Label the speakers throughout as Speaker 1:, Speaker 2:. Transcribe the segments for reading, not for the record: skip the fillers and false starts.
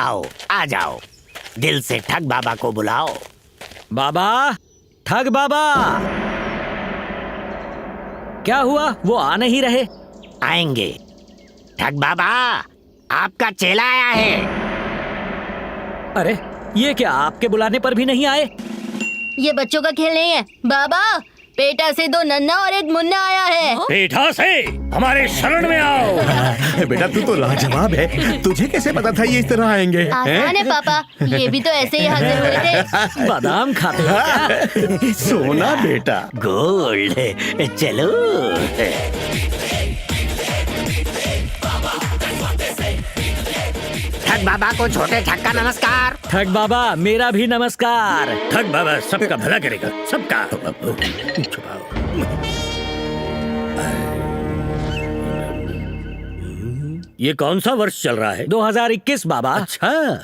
Speaker 1: आओ आ जाओ, दिल से ठग बाबा को बुलाओ।
Speaker 2: बाबा, ठग बाबा, क्या हुआ? वो आ नहीं रहे।
Speaker 1: आएंगे। ठग बाबा, आपका चेला आया है।
Speaker 2: अरे ये क्या, आपके बुलाने पर भी नहीं आए?
Speaker 3: ये बच्चों का खेल नहीं है बाबा। पेटा से 2 नन्ना और 1 मुन्ना आया है।
Speaker 4: पेटा से हमारे शरण में आओ।
Speaker 5: बेटा तू तो लाजवाब है, तुझे कैसे पता था ये इस तरह आएंगे?
Speaker 3: आसान है पापा, ये भी तो ऐसे ही हाजिर हुए थे।
Speaker 2: बादाम खाते हो क्या?
Speaker 5: सोना बेटा।
Speaker 1: गोल्ड, चलो। ठग बाबा को छोटे ठग का नमस्कार।
Speaker 2: ठग बाबा, मेरा भी नमस्कार।
Speaker 4: ठग बाबा सबका भला करेगा, सबका। ये कौन सा वर्ष चल रहा है?
Speaker 2: 2021 बाबा।
Speaker 4: अच्छा,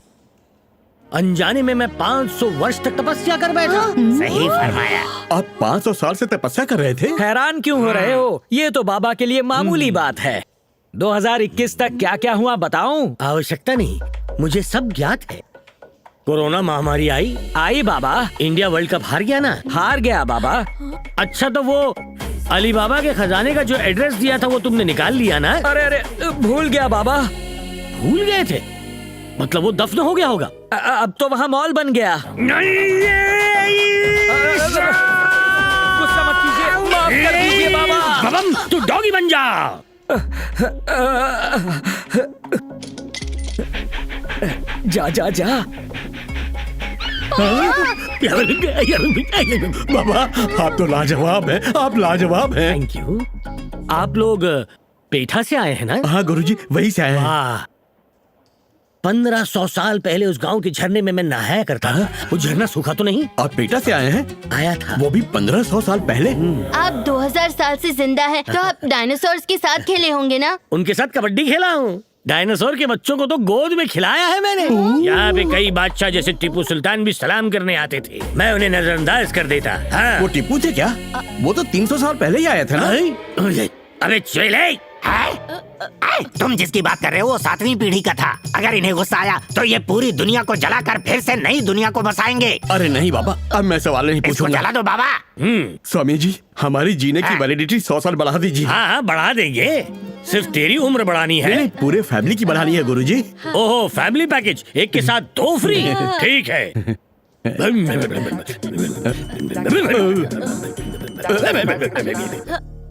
Speaker 4: अनजाने में मैं 500 वर्ष तक तपस्या कर बैठा।
Speaker 1: सही फरमाया।
Speaker 5: आप 500 साल से तपस्या कर रहे थे?
Speaker 2: हैरान क्यों हो रहे हो? ये तो बाबा के लिए मामूली बात है। 2021 तक क्या क्या हुआ बताऊं?
Speaker 4: आवश्यकता नहीं, मुझे सब ज्ञात है। कोरोना महामारी आई
Speaker 2: बाबा।
Speaker 4: इंडिया वर्ल्ड कप हार गया ना?
Speaker 2: हार गया बाबा।
Speaker 4: अच्छा, तो वो अली बाबा के खजाने का जो एड्रेस दिया था वो तुमने निकाल लिया ना?
Speaker 2: अरे अरे, भूल गया बाबा।
Speaker 4: भूल गए थे? मतलब वो दफन हो गया होगा।
Speaker 2: अब तो वहाँ मॉल बन गया। गुस्सा मत कीजिए, माफ कर दीजिए बाबा।
Speaker 4: बबम, तू डॉगी बन जा।
Speaker 2: जा जा जा।
Speaker 5: बाबा आप तो लाजवाब हैं, आप लाजवाब हैं।
Speaker 4: Thank you. आप लोग पेठा से आए हैं ना?
Speaker 5: हाँ गुरुजी, वही से आए हैं।
Speaker 4: वाह, 1500 साल पहले उस गांव के झरने में मैं नहाया करता था। वो झरना सूखा तो नहीं?
Speaker 5: आप पेटा से आए हैं?
Speaker 4: आया था।
Speaker 5: वो भी 1500 साल पहले?
Speaker 3: आप 2000 साल से जिंदा हैं, तो आप डायनासोर्स के साथ खेले होंगे ना?
Speaker 4: उनके साथ कबड्डी खेला हूँ। डायनासोर के बच्चों को तो गोद में खिलाया है मैंने। यहाँ पे कई बादशाह जैसे टीपू सुल्तान भी सलाम करने आते थे, मैं उन्हें नजरअंदाज कर देता। हाँ।
Speaker 5: वो टीपू थे क्या? वो तो 300 साल पहले ही आया था ना?
Speaker 4: अबे चेले,
Speaker 1: तुम जिसकी बात कर रहे हो वो 7वीं पीढ़ी का था। अगर इन्हें गुस्सा आया तो ये पूरी दुनिया को जलाकर फिर से नई दुनिया को बसाएंगे।
Speaker 5: अरे नहीं बाबा, अब मैं सवाल नहीं
Speaker 1: इसको
Speaker 5: पूछूंगा।
Speaker 1: जला दो बाबा।
Speaker 5: स्वामी जी, हमारी जीने की वैलिडिटी 100 साल बढ़ा दीजिए।
Speaker 4: हाँ बढ़ा देंगे। सिर्फ तेरी उम्र बढ़ानी है।
Speaker 5: नहीं, पूरे फैमिली की बढ़ानी है गुरुजी।
Speaker 4: ओहो, फैमिली पैकेज, एक के साथ 2 फ्री। ठीक है।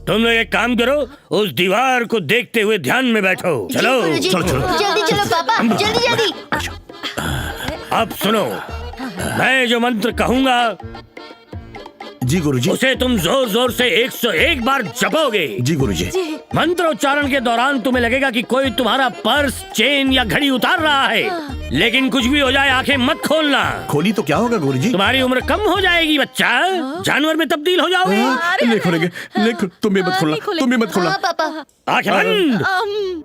Speaker 4: तुम लोग एक काम करो, उस दीवार को देखते हुए ध्यान में बैठो। चलो
Speaker 3: गुरुजी,
Speaker 5: चलो, चलो।
Speaker 3: जल्दी चलो पापा, जल्दी जल्दी।
Speaker 4: अब सुनो, मैं जो मंत्र कहूँगा
Speaker 5: जी गुरुजी।
Speaker 4: उसे तुम जोर जोर से 101 बार जपोगे।
Speaker 5: जी गुरुजी।
Speaker 4: मंत्रोच्चारण के दौरान तुम्हें लगेगा कि कोई तुम्हारा पर्स, चेन या घड़ी उतार रहा है, लेकिन कुछ भी हो जाए आंखें मत खोलना।
Speaker 5: खोली तो क्या होगा गुरुजी?
Speaker 4: तुम्हारी उम्र कम हो जाएगी बच्चा, जानवर में तब्दील हो जाओगे।
Speaker 5: नहीं खोलेंगे, तुम भी मत खोलना, तुम भी मत खोलना।
Speaker 3: हाँ पापा।
Speaker 4: आंखें बंद।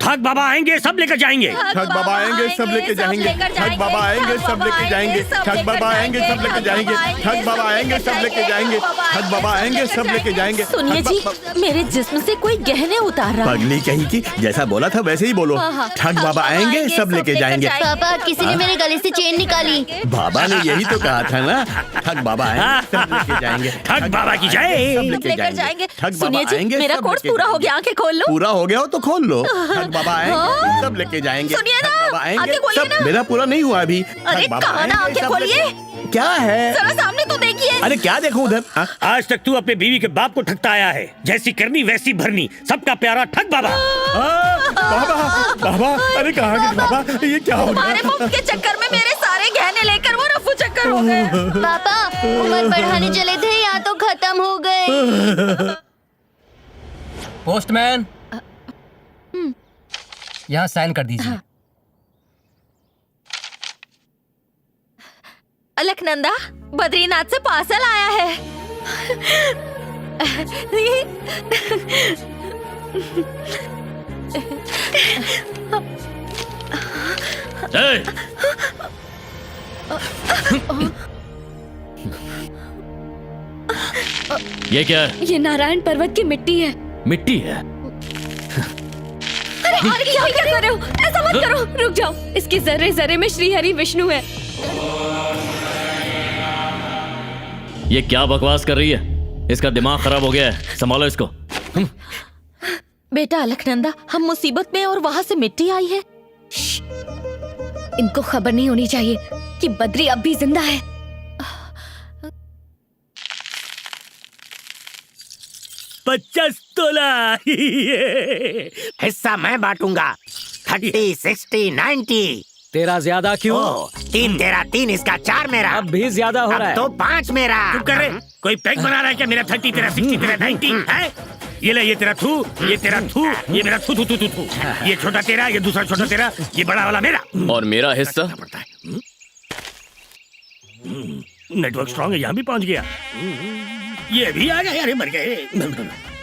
Speaker 4: ठग बाबा आएंगे, सब लेकर जाएंगे।
Speaker 5: ठग बाबा आएंगे, सब लेके जाएंगे। ठग बाबा आएंगे, सब लेके जाएंगे। ठग बाबा आएंगे, सब लेके जाएंगे। ठग बाबा आएंगे, सब लेके जाएंगे। ठग बाबा आएंगे, सब लेके जाएंगे।
Speaker 6: सुनिए जी, मेरे जिस्म से कोई गहने उतार रहा है।
Speaker 5: पगली कहीं की, जैसा बोला था वैसे ही बोलो। ठग बाबा आएंगे, सब लेके जाएंगे।
Speaker 3: पापा, किसी ने मेरे गले से चेन निकाली।
Speaker 5: बाबा ने यही तो कहा था ना, ठग बाबा आएंगे, सब लेके जाएंगे।
Speaker 4: ठग बाबा की जय।
Speaker 5: सब लेके
Speaker 6: लेकर जाएंगे।
Speaker 5: ठग
Speaker 6: सुनिए
Speaker 5: बाबा
Speaker 6: जी,
Speaker 5: आएंगे,
Speaker 6: मेरा
Speaker 5: सब
Speaker 6: कोर्स
Speaker 5: लेके
Speaker 6: पूरा हो
Speaker 5: जाएंगे।
Speaker 6: गया, आंखें खोल लो।
Speaker 5: पूरा हो गया हो तो खोल लो। ठग बाबा आएंगे, सब लेके जाएंगे।
Speaker 6: सुनिए ना,
Speaker 5: ठग बाबा आएंगे,
Speaker 6: आंखें खोलिए
Speaker 5: सब।
Speaker 6: ना।
Speaker 5: मेरा पूरा नहीं हुआ अभी।
Speaker 6: अरे
Speaker 5: ठग बाबा
Speaker 6: कहाँ ना,
Speaker 5: आएंगे,
Speaker 6: आंखें
Speaker 5: सब
Speaker 6: खोलिए।
Speaker 5: लेके- क्या है?
Speaker 6: जरा सामने तो देखिए।
Speaker 5: अरे क्या देखूं उधर?
Speaker 4: आज तक तू अपने बीवी के बाप को ठगता आया है, जैसी करनी वैसी भरनी, सबका प्यारा ठग बाबा।
Speaker 5: बाबा, बाबा, अरे कहाँ गए बाबा? ये क्या हो
Speaker 6: तुम्हारे
Speaker 5: गया?
Speaker 6: मुफ्त के चक्कर में मेरे सारे गहने लेकर वो रफू चक्कर हो गए।
Speaker 3: पापा, उम्र बढ़ाने चले थे, यहाँ तो खत्म हो गए।
Speaker 7: पोस्टमैन, यहाँ साइन कर दीजिए।
Speaker 6: अलकनंदा, बद्रीनाथ से पार्सल आया है।
Speaker 4: ए! ये क्या है?
Speaker 6: ये नारायण पर्वत की मिट्टी है।
Speaker 4: मिट्टी है।
Speaker 6: अरे क्या कर रहे हो? ऐसा मत करो, रुक जाओ। इसकी जर्रे जर्रे में श्री हरि विष्णु है।
Speaker 7: ये क्या बकवास कर रही है? इसका दिमाग खराब हो गया है, संभालो इसको।
Speaker 6: बेटा अलकनंदा, हम मुसीबत में और वहाँ से मिट्टी आई है। इनको खबर नहीं होनी चाहिए कि बद्री अब भी जिंदा है।
Speaker 4: 50 तोला।
Speaker 1: हिस्सा मैं बांटूंगा। 30, 60, 90।
Speaker 2: तेरा ज्यादा क्यों?
Speaker 1: 3 तेरा, 3 इसका, 4 मेरा।
Speaker 2: अब भी ज्यादा हो रहा
Speaker 1: अब
Speaker 2: है।
Speaker 1: तो 5 मेरा।
Speaker 4: चुप कर रहे। कोई पैक बना रहा है क्या? मेरा 30, तेरा 60, तेरा 90 है? ये ले, ये तेरा थू, ये तेरा थू, ये मेरा थू थू थू थू थू। ये छोटा तेरा, ये दूसरा छोटा तेरा, ये बड़ा वाला मेरा।
Speaker 7: और मेरा हिस्सा?
Speaker 4: पड़ता है। नेटवर्क स्ट्रांग है, यहाँ भी पहुँच गया। ये भी आ गया। अरे मर गए।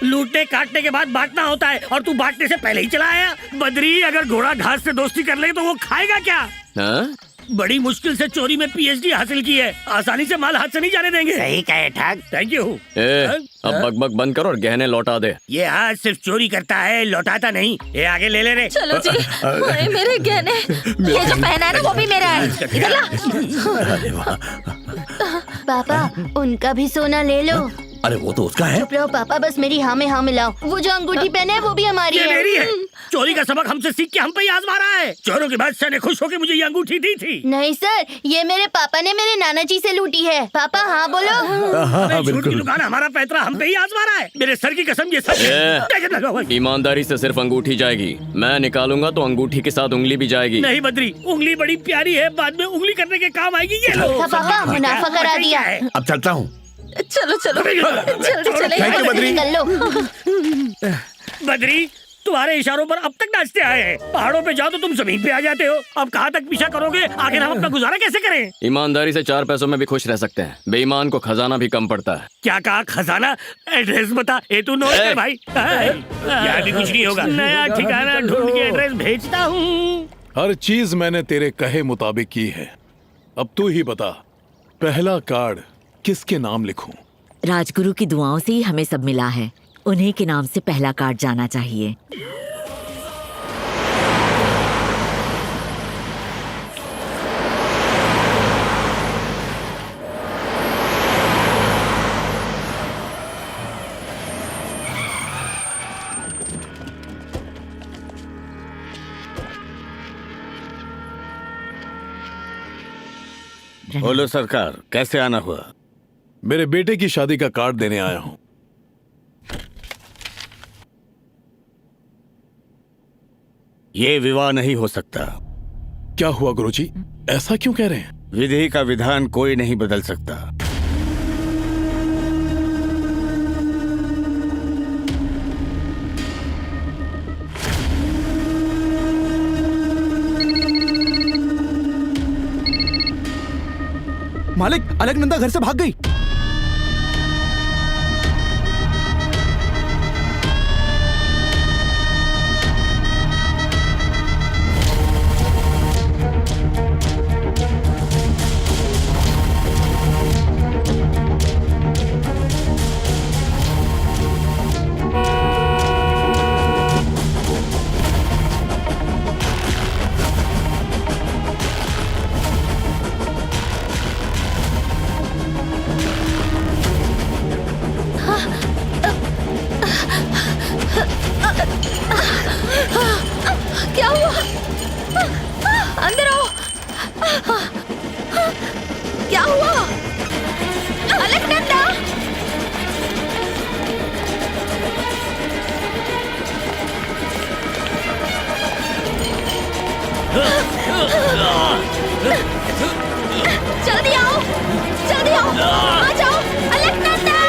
Speaker 4: लूटने काटने के बाद बांटना होता है और तू बांटने से पहले ही चला आया। बद्री, अगर घोड़ा घास से दोस्ती कर ले तो वो खाएगा क्या?
Speaker 7: हाँ?
Speaker 4: बड़ी मुश्किल से चोरी में पीएचडी हासिल की है। आसानी से माल हाथ से नहीं जाने देंगे।
Speaker 1: सही कहे ठग।
Speaker 4: Thank you.
Speaker 7: अब बकबक बंद कर और गहने लौटा दे।
Speaker 4: ये हाथ सिर्फ चोरी करता है, लौटाता नहीं। ये आगे ले ले रे।
Speaker 6: चलो जी। अरे मेरे गहने, ये जो पहना है ना वो भी मेरा है। इधर ला।
Speaker 3: पापा, उनका भी सोना ले लो।
Speaker 5: अरे वो तो उसका है।
Speaker 3: चुप रहो पापा, बस मेरी हाँ में हाँ मिलाओ। वो जो अंगूठी पहने है वो भी हमारी
Speaker 4: ये
Speaker 3: है।
Speaker 4: मेरी है। चोरी का सबक हमसे सीख के हम पे ही आजमा रहा है। चोरों के बादशाह ने खुश होकर मुझे ये अंगूठी दी थी।
Speaker 3: नहीं सर, ये मेरे पापा ने मेरे नाना जी से लूटी है। पापा हाँ बोलो।
Speaker 4: अरे झूठ की दुकान, हमारा पैतरा हम पे ही आजमा रहा है। मेरे सर की कसम, ये सच है। टैग लगा हुआ है।
Speaker 7: ईमानदारी से सिर्फ अंगूठी जाएगी। मैं निकालूंगा तो अंगूठी के साथ उंगली भी जाएगी।
Speaker 4: नहीं बद्री, उंगली बड़ी प्यारी है, बाद में उंगली करने के काम आएगी। ये लो।
Speaker 3: हाँ, पापा, मुनाफा करा दिया।
Speaker 5: अब चलता हूँ।
Speaker 6: चलो चलो जल्दी चले।
Speaker 5: Thank you Badri.
Speaker 3: निकल लो।
Speaker 4: बद्री, तुम्हारे इशारों पर अब तक नाचते आए हैं। पहाड़ों पे जाओ तो तुम जमीन पे आ जाते हो। अब कहाँ तक पीछा करोगे? आखिर हम अपना गुजारा कैसे करें?
Speaker 7: ईमानदारी से 4 पैसों में भी खुश रह सकते हैं। बेईमान को खजाना भी कम पड़ता है।
Speaker 4: क्या कहा? खजाना? एड्रेस बता। ए तू नोट कर भाई। यहाँ भी कुछ नहीं होगा। नया ठिकाना ढूंढ के एड्रेस भेजता हूँ।
Speaker 8: हर चीज मैंने तेरे कहे मुताबिक की है। अब तू ही बता, पहला कार्ड किसके नाम लिखूं?
Speaker 9: राजगुरु की दुआओं से ही हमें सब मिला है। उन्हीं के नाम से पहला कार्ड जाना चाहिए।
Speaker 5: बोलो सरकार, कैसे आना हुआ?
Speaker 8: मेरे बेटे की शादी का कार्ड देने आया हूं।
Speaker 5: ये विवाह नहीं हो सकता।
Speaker 8: क्या हुआ गुरुजी? ऐसा क्यों कह रहे हैं?
Speaker 5: विधि का विधान कोई नहीं बदल सकता।
Speaker 10: मालिक, अलकनंदा घर से भाग गई।
Speaker 6: क्या हुआ? अंदर आओ। क्या हुआ? अलकनंदा! जल्दी आओ, जल्दी आओ, आ जाओ, अलकनंदा!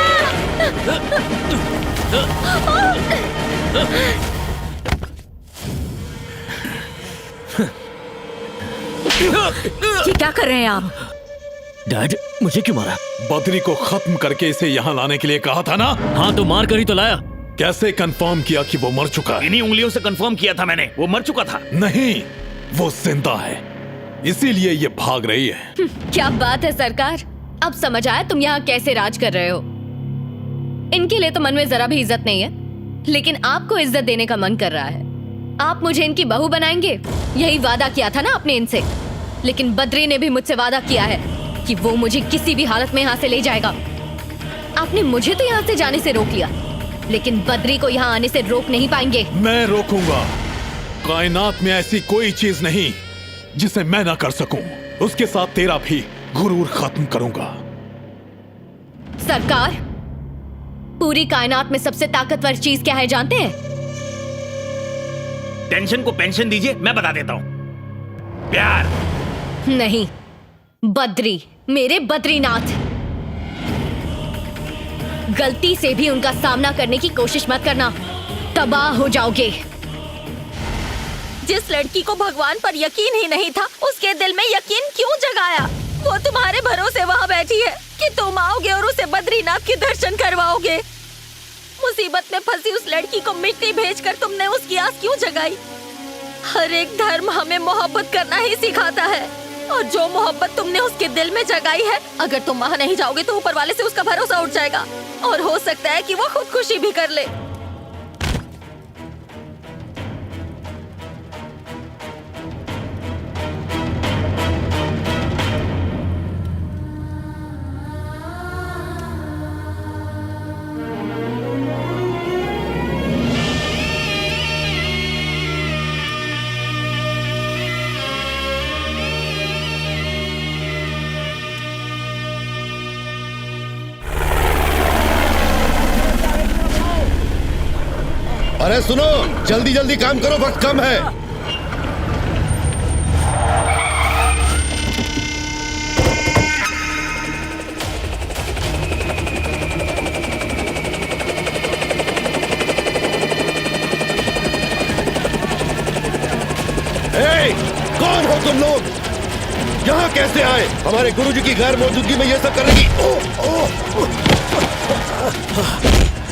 Speaker 9: ये क्या कर रहे हैं आप?
Speaker 7: डैड, मुझे क्यों मारा?
Speaker 8: बद्री को खत्म करके इसे यहाँ लाने के लिए कहा था ना?
Speaker 7: हाँ तो मार कर ही तो लाया।
Speaker 8: कैसे कंफर्म किया कि वो मर चुका है?
Speaker 4: इन्हीं उंगलियों से कंफर्म किया था मैंने, वो मर चुका था।
Speaker 8: नहीं, वो जिंदा है, इसीलिए ये भाग रही है।
Speaker 6: क्या बात है सरकार, अब समझ आया तुम यहाँ कैसे राज कर रहे हो। इनके लिए तो मन में जरा भी इज्जत नहीं है, लेकिन आपको इज्जत देने का मन कर रहा है।
Speaker 3: आप मुझे इनकी बहू बनाएंगे, यही वादा किया था ना आपने इनसे। लेकिन बद्री ने भी मुझसे वादा किया है कि वो मुझे किसी भी हालत में यहाँ से ले जाएगा। आपने मुझे तो यहाँ से जाने से रोक लिया, लेकिन बद्री को यहाँ आने से रोक नहीं पाएंगे।
Speaker 8: मैं रोकूंगा। कायनात में ऐसी कोई चीज नहीं जिसे मैं ना कर सकूं। उसके साथ तेरा भी गुरूर खत्म करूंगा।
Speaker 3: सरकार, पूरी कायनात में सबसे ताकतवर चीज क्या है जानते हैं?
Speaker 1: टेंशन को पेंशन दीजिए, मैं बता देता हूँ। प्यार
Speaker 3: नहीं, बद्री, मेरे बद्रीनाथ। गलती से भी उनका सामना करने की कोशिश मत करना, तबाह हो जाओगे।
Speaker 6: जिस लड़की को भगवान पर यकीन ही नहीं था, उसके दिल में यकीन क्यों जगाया? वो तुम्हारे भरोसे वहाँ बैठी है कि तुम आओगे और उसे बद्रीनाथ के दर्शन करवाओगे। मुसीबत में फंसी उस लड़की को मिट्टी भेजकर तुमने उसकी आस क्यों जगाई? हर एक धर्म हमें मोहब्बत करना ही सिखाता है, और जो मोहब्बत तुमने उसके दिल में जगाई है, अगर तुम वहाँ नहीं जाओगे तो ऊपर वाले से उसका भरोसा उठ जाएगा और हो सकता है कि वो खुदकुशी भी कर ले।
Speaker 11: अरे सुनो, जल्दी जल्दी काम करो, वक्त कम है। कौन हो तुम लोग? यहाँ कैसे आए? हमारे गुरुजी की गैर मौजूदगी में ये सब करने की।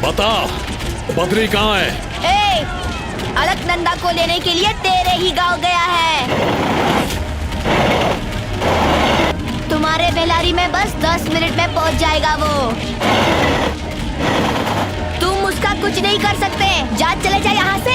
Speaker 8: बता, बद्री कहाँ है?
Speaker 3: अलकनंदा को लेने के लिए तेरे ही गांव गया है। तुम्हारे बेलारी में बस 10 मिनट में पहुंच जाएगा वो। तुम उसका कुछ नहीं कर सकते। जा, चले जा यहाँ से।